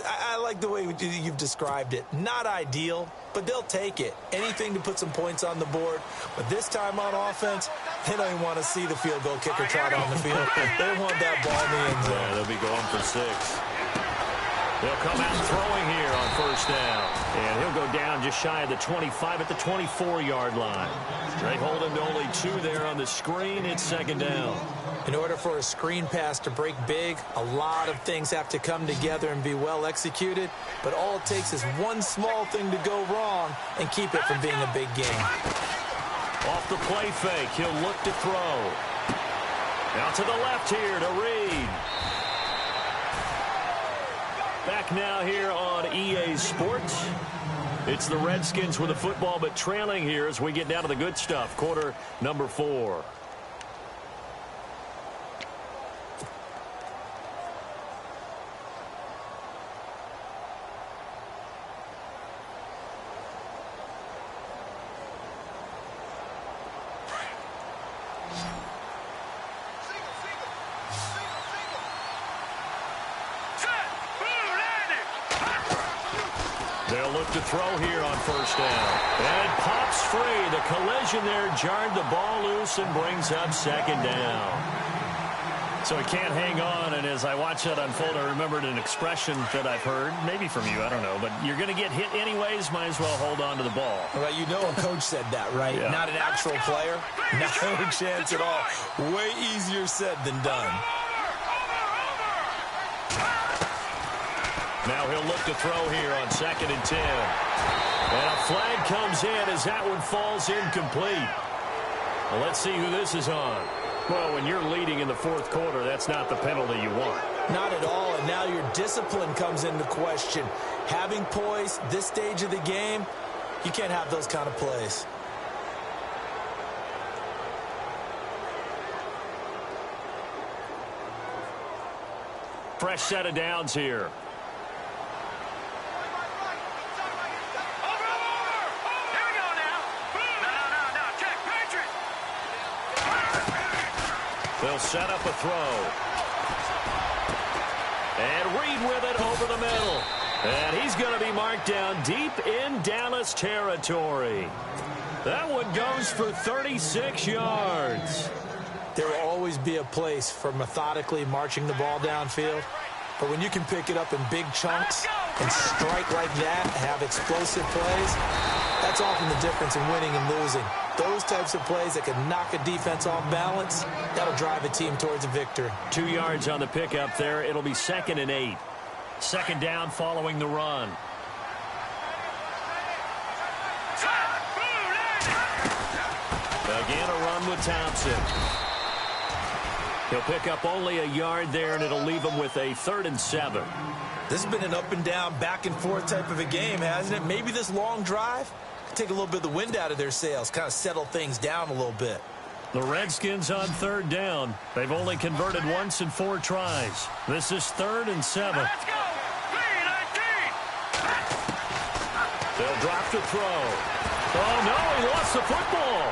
I like the way you've described it. Not ideal, but they'll take it. Anything to put some points on the board. But this time on offense, they don't even want to see the field goal kicker trot on the field. They want that ball in the end zone. Yeah, they'll be going for 6. They'll come out throwing here on 1st down. And he'll go down just shy of the 25 at the 24-yard line. They hold him to only 2 there on the screen. It's 2nd down. In order for a screen pass to break big, a lot of things have to come together and be well executed. But all it takes is one small thing to go wrong and keep it from being a big game. Off the play fake, he'll look to throw. Now to the left here to Reed. Back now here on EA Sports. It's the Redskins with the football, but trailing here as we get down to the good stuff. Quarter number 4. They'll look to throw here on first down. And it pops free. The collision there jarred the ball loose and brings up second down. So he can't hang on, and as I watch that unfold, I remembered an expression that I've heard, maybe from you, I don't know, but you're going to get hit anyways, might as well hold on to the ball. Well, you know a coach said that, right? Yeah. Not an actual player. No chance at all. Way easier said than done. Now he'll look to throw here on 2nd and 10. And a flag comes in as that one falls incomplete. Well, let's see who this is on. Well, when you're leading in the 4th quarter, that's not the penalty you want. Not at all, and now your discipline comes into question. Having poise this stage of the game, you can't have those kind of plays. Fresh set of downs here. They'll set up a throw. And Reed with it over the middle. And he's going to be marked down deep in Dallas territory. That one goes for 36 yards. There will always be a place for methodically marching the ball downfield. But when you can pick it up in big chunks and strike like that, have explosive plays, that's often the difference in winning and losing. Those types of plays that can knock a defense off balance, that'll drive a team towards a victory. 2 yards on the pickup there. It'll be 2nd and 8. Second down following the run. Again, a run with Thompson. He'll pick up only a yard there, and it'll leave him with a 3rd and 7. This has been an up and down, back and forth type of a game, hasn't it? Maybe this long drive take a little bit of the wind out of their sails, kind of settle things down a little bit. The Redskins on 3rd down. They've only converted once in 4 tries. This is 3rd and 7. Let's go! 3-19! They'll drop to throw. Oh, no, he lost the football.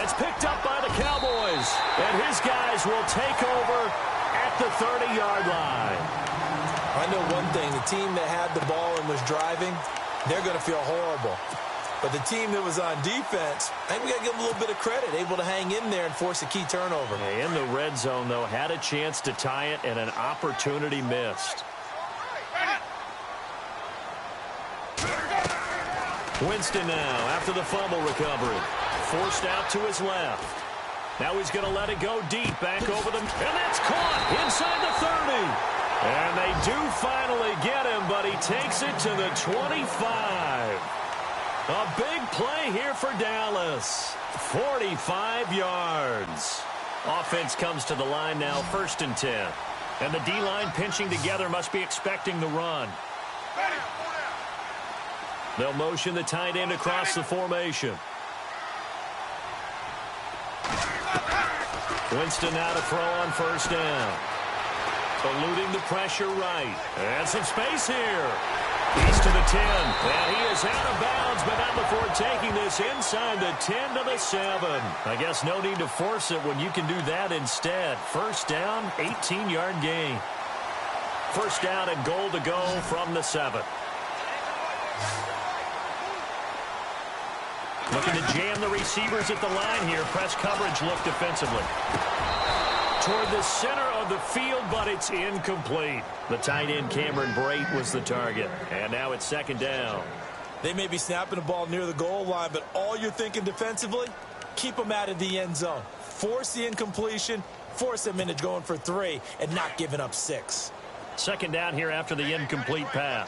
It's picked up by the Cowboys. And his guys will take over at the 30-yard line. I know one thing. The team that had the ball and was driving, they're going to feel horrible. But the team that was on defense, I think we got to give them a little bit of credit, able to hang in there and force a key turnover. In the red zone, though, had a chance to tie it and an opportunity missed. Winston now after the fumble recovery. Forced out to his left. Now he's going to let it go deep back over them. And that's caught inside the 30. And they do finally get him, but he takes it to the 25. A big play here for Dallas. 45 yards. Offense comes to the line now, 1st and 10. And the D-line pinching together must be expecting the run. They'll motion the tight end across the formation. Winston now to throw on 1st down. Eluding the pressure right. And some space here. He's to the 10. And he is out of bounds, but not before taking this inside the 10 to the 7. I guess no need to force it when you can do that instead. 1st down, 18-yard gain. 1st down and goal to go from the 7. Looking to jam the receivers at the line here. Press coverage look defensively. Toward the center of the field, but it's incomplete. The tight end, Cameron Brate, was the target. And now it's 2nd down. They may be snapping the ball near the goal line, but all you're thinking defensively, keep them out of the end zone. Force the incompletion, force them into going for 3, and not giving up 6. 2nd down here after the incomplete pass.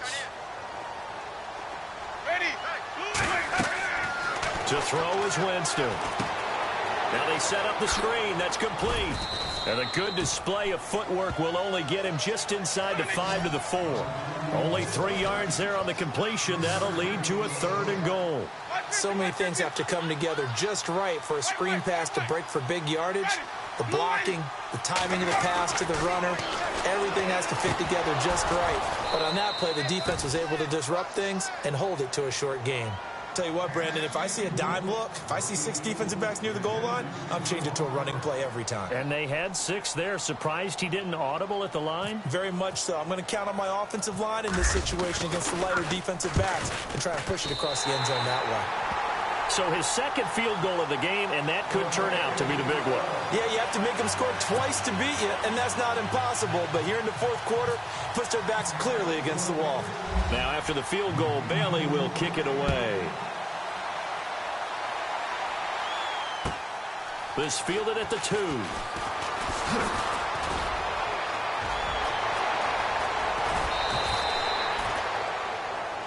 To throw is Winston. Now they set up the screen. That's complete. And a good display of footwork will only get him just inside the 5 to the 4. Only 3 yards there on the completion. That'll lead to a 3rd and goal. So many things have to come together just right for a screen pass to break for big yardage. The blocking, the timing of the pass to the runner, everything has to fit together just right. But on that play, the defense was able to disrupt things and hold it to a short game. Tell you what, Brandon, if I see a dime look, if I see 6 defensive backs near the goal line, I'm changing to a running play every time. And they had 6 there. Surprised he didn't audible at the line? Very much so. I'm going to count on my offensive line in this situation against the lighter defensive backs and try and push it across the end zone that way. So his second field goal of the game, and that could turn out to be the big one. Yeah, you have to make them score twice to beat you, and that's not impossible. But here in the fourth quarter, push their backs clearly against the wall. Now after the field goal, Bailey will kick it away. This fielded at the 2.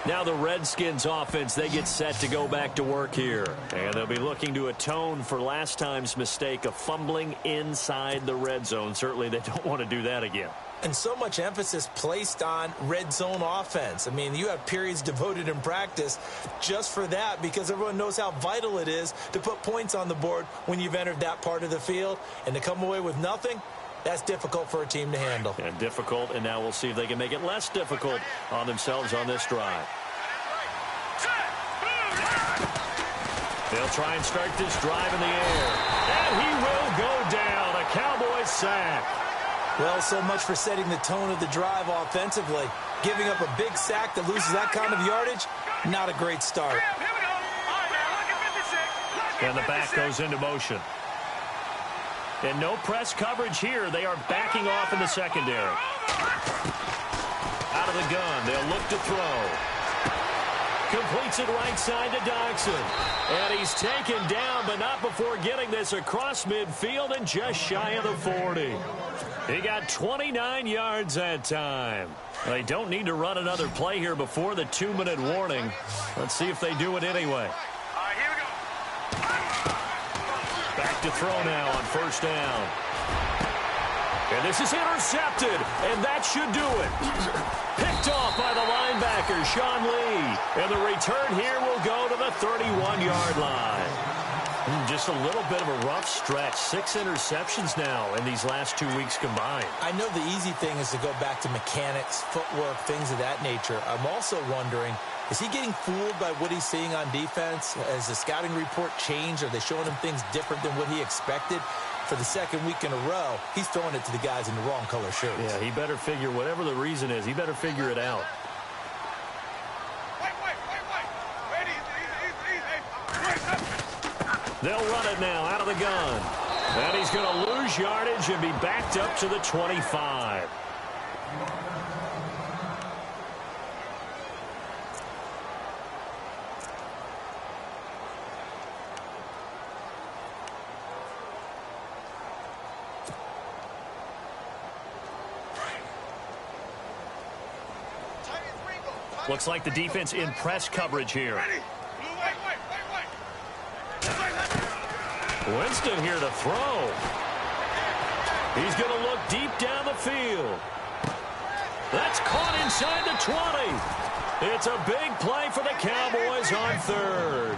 Now the Redskins offense, they get set to go back to work here. And they'll be looking to atone for last time's mistake of fumbling inside the red zone. Certainly they don't want to do that again. And so much emphasis placed on red zone offense. I mean, you have periods devoted in practice just for that because everyone knows how vital it is to put points on the board when you've entered that part of the field. And to come away with nothing, that's difficult for a team to handle. And difficult, and now we'll see if they can make it less difficult on themselves on this drive. They'll try and start this drive in the air. And he will go down. A Cowboys sack. Well, so much for setting the tone of the drive offensively. Giving up a big sack that loses that kind of yardage, not a great start. And the back goes into motion. And no press coverage here. They are backing off in the secondary. Out of the gun. They'll look to throw. Completes it right side to Dodson. And he's taken down, but not before getting this across midfield and just shy of the 40. He got 29 yards that time. They don't need to run another play here before the 2-minute warning. Let's see if they do it anyway. Here we go. Back to throw now on first down. And this is intercepted, and that should do it. Picked off by the linebacker, Sean Lee. And the return here will go to the 31-yard line. Just a little bit of a rough stretch. 6 interceptions now in these last 2 weeks combined. I know the easy thing is to go back to mechanics, footwork, things of that nature. I'm also wondering, is he getting fooled by what he's seeing on defense? Has the scouting report changed? Are they showing him things different than what he expected? For the second week in a row, he's throwing it to the guys in the wrong color shirts. Yeah, he better figure, whatever the reason is, he better figure it out. They'll run it now out of the gun. And he's going to lose yardage and be backed up to the 25. Looks like the defense in press coverage here. Winston here to throw. He's going to look deep down the field. That's caught inside the 20. It's a big play for the Cowboys on third.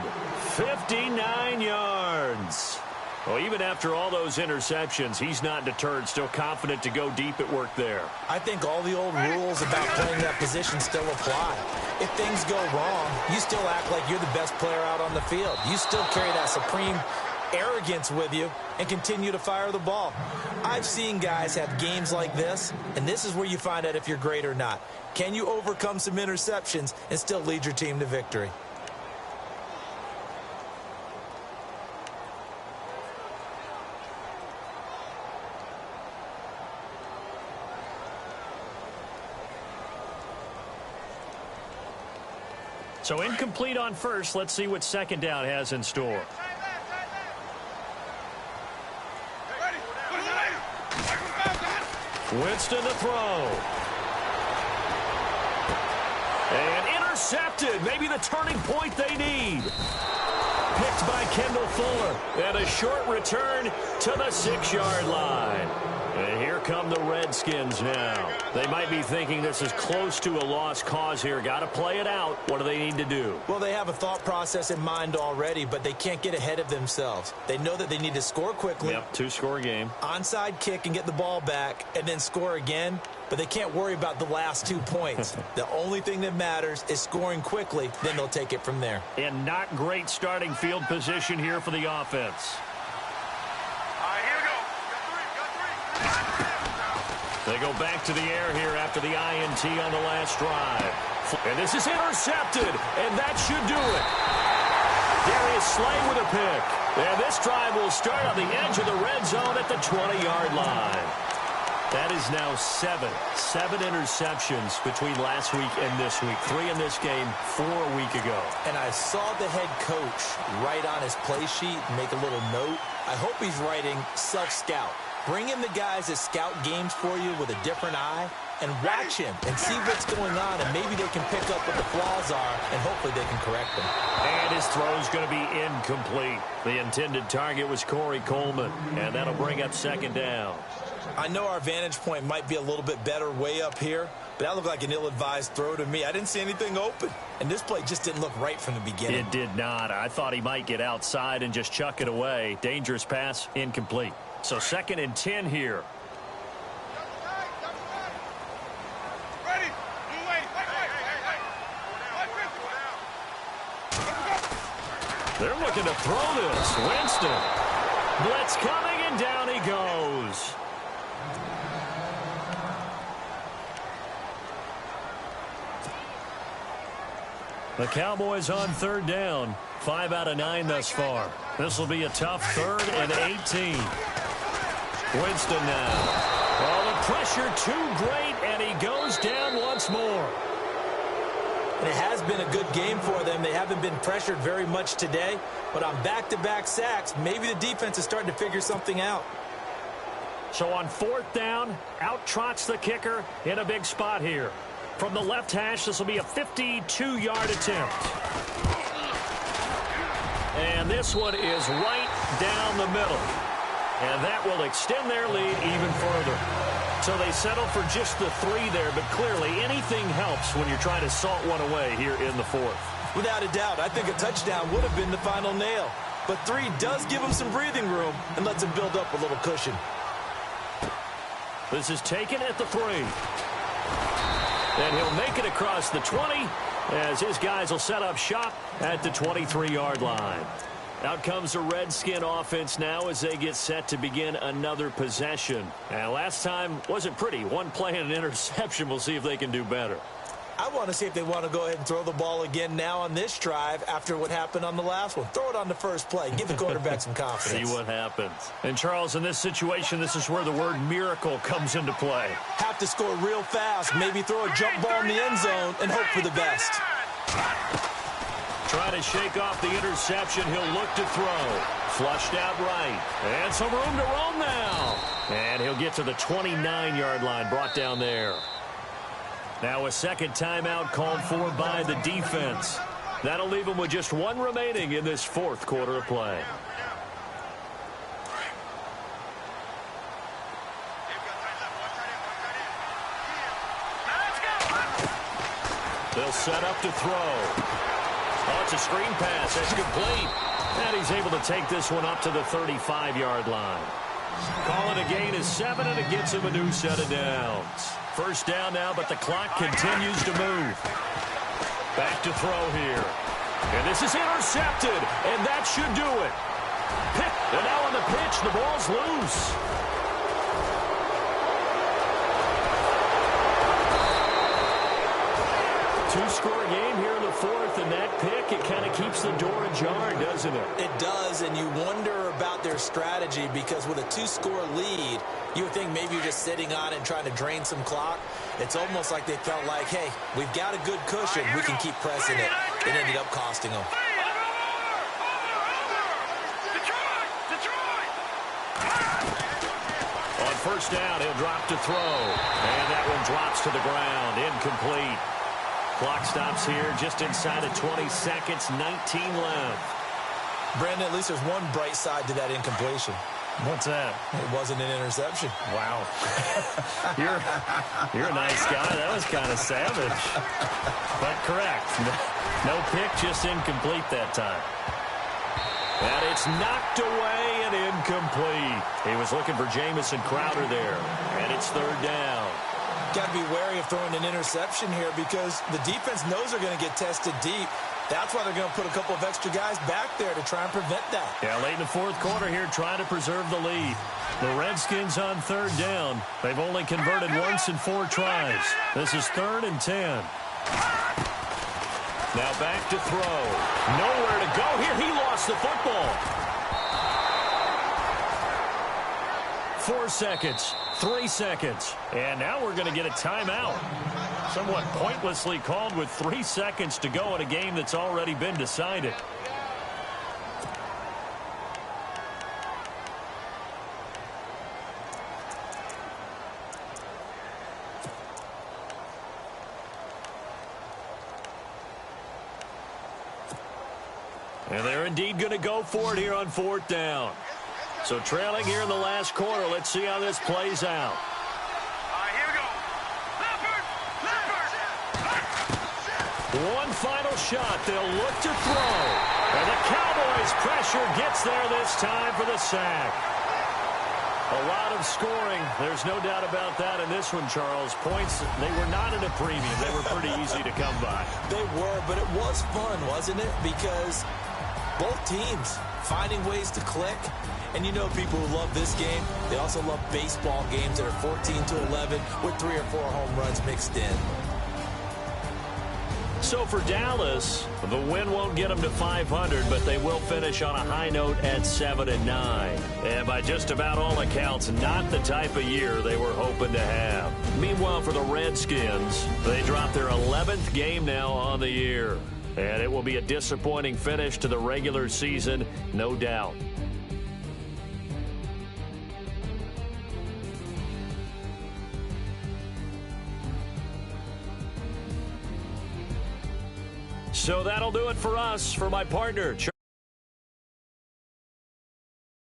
59 yards. Well, even after all those interceptions, he's not deterred, still confident to go deep at work there. I think all the old rules about playing that position still apply. If things go wrong, you still act like you're the best player out on the field. You still carry that supreme arrogance with you and continue to fire the ball. I've seen guys have games like this, and this is where you find out if you're great or not. Can you overcome some interceptions and still lead your team to victory? So incomplete on first. Let's see what second down has in store. Winston to throw. And intercepted. Maybe the turning point they need. Picked by Kendall Fuller. And a short return to the 6-yard line. And here come the Redskins now. They might be thinking this is close to a lost cause here. Got to play it out. What do they need to do? Well, they have a thought process in mind already, but they can't get ahead of themselves. They know that they need to score quickly. Yep, 2-score game. Onside kick and get the ball back, and then score again. but they can't worry about the last 2 points. The only thing that matters is scoring quickly, then they'll take it from there. And not great starting field position here for the offense. All right, here we go. Got three. They go back to the air here after the INT on the last drive. And this is intercepted, and that should do it. Darius Slay with a pick. And this drive will start on the edge of the red zone at the 20-yard line. That is now seven interceptions between last week and this week. 3 in this game, 4 a week ago. And I saw the head coach write on his play sheet, make a little note. I hope he's writing self-scout. Bring in the guys that scout games for you with a different eye and watch him and see what's going on, and maybe they can pick up what the flaws are, and hopefully they can correct them. And his throw's going to be incomplete. The intended target was Corey Coleman, and that'll bring up second down. I know our vantage point might be a little bit better way up here, but that looked like an ill-advised throw to me. I didn't see anything open, and this play just didn't look right from the beginning. It did not. I thought he might get outside and just chuck it away. Dangerous pass, incomplete. So 2nd and 10 here. Ready. Blue way. They're looking to throw this. Winston. Blitz coming, and down he goes. The Cowboys on 3rd down. 5 out of 9 thus far. This will be a tough 3rd and 18. Winston now. Oh, the pressure too great, and he goes down once more. And it has been a good game for them. They haven't been pressured very much today, but on back-to-back sacks, maybe the defense is starting to figure something out. So on 4th down, out trots the kicker in a big spot here. From the left hash, this will be a 52-yard attempt. And this one is right down the middle. And that will extend their lead even further. So they settle for just the 3 there, but clearly anything helps when you're trying to salt one away here in the 4th. Without a doubt, I think a touchdown would have been the final nail. But 3 does give them some breathing room and lets them build up a little cushion. This is taken at the 3. And he'll make it across the 20 as his guys will set up shop at the 23-yard line. Out comes the Redskin offense now as they get set to begin another possession. And last time wasn't pretty. 1 play and an interception. We'll see if they can do better. I want to see if they want to go ahead and throw the ball again now on this drive after what happened on the last one. Throw it on the first play. Give the quarterback some confidence. See what happens. And, Charles, in this situation, this is where the word miracle comes into play. Have to score real fast. Maybe throw a jump ball in the end zone and hope for the best. Trying to shake off the interception. He'll look to throw. Flushed out right. And some room to roam now. And he'll get to the 29-yard line, brought down there. Now a second timeout called for by the defense. That'll leave them with just 1 remaining in this 4th quarter of play. They'll set up to throw. Oh, it's a screen pass. That's complete. And he's able to take this one up to the 35-yard line. Call it a gain of 7, and it gets him a new set of downs. First down now, but the clock continues to move. Back to throw here. And this is intercepted, and that should do it. And now on the pitch, the ball's loose. Two-score game here in the 4th, and that pick, it kind of keeps the door ajar, doesn't it? It does, and you wonder about their strategy because with a 2-score lead, you would think maybe you're just sitting on it and trying to drain some clock. It's almost like they felt like, hey, we've got a good cushion. We can keep pressing it. It ended up costing them. On first down, he'll drop to throw. And that one drops to the ground. Incomplete. Clock stops here just inside of 20 seconds, 19 left. Brandon, at least there's one bright side to that incompletion. What's that? It wasn't an interception. Wow. You're a nice guy. That was kind of savage. But correct. No pick, just incomplete that time. And it's knocked away and incomplete. He was looking for Jamison Crowder there. And it's 3rd down. Got to be wary of throwing an interception here because the defense knows they're going to get tested deep. That's why they're going to put a couple of extra guys back there to try and prevent that. Yeah, late in the fourth quarter here, trying to preserve the lead. The Redskins on third down. They've only converted once in 4 tries. This is 3rd and 10. Now back to throw. Nowhere to go here. He lost the football. 4 seconds, 3 seconds, and now we're going to get a timeout. Somewhat pointlessly called with 3 seconds to go in a game that's already been decided. And they're indeed going to go for it here on 4th down. So trailing here in the last quarter. Let's see how this plays out. All right, here we go. Leopard! One final shot. They'll look to throw. And the Cowboys' pressure gets there this time for the sack. A lot of scoring. There's no doubt about that in this one, Charles. Points, they were not in a premium. They were pretty easy to come by. They were, but it was fun, wasn't it? Because both teams finding ways to click. And you know people who love this game, they also love baseball games that are 14-11 with 3 or 4 home runs mixed in. So for Dallas, the win won't get them to 500, but they will finish on a high note at 7-9. And by just about all accounts, not the type of year they were hoping to have. Meanwhile, for the Redskins, they dropped their 11th game now on the year. And it will be a disappointing finish to the regular season, no doubt. So that'll do it for us. For my partner,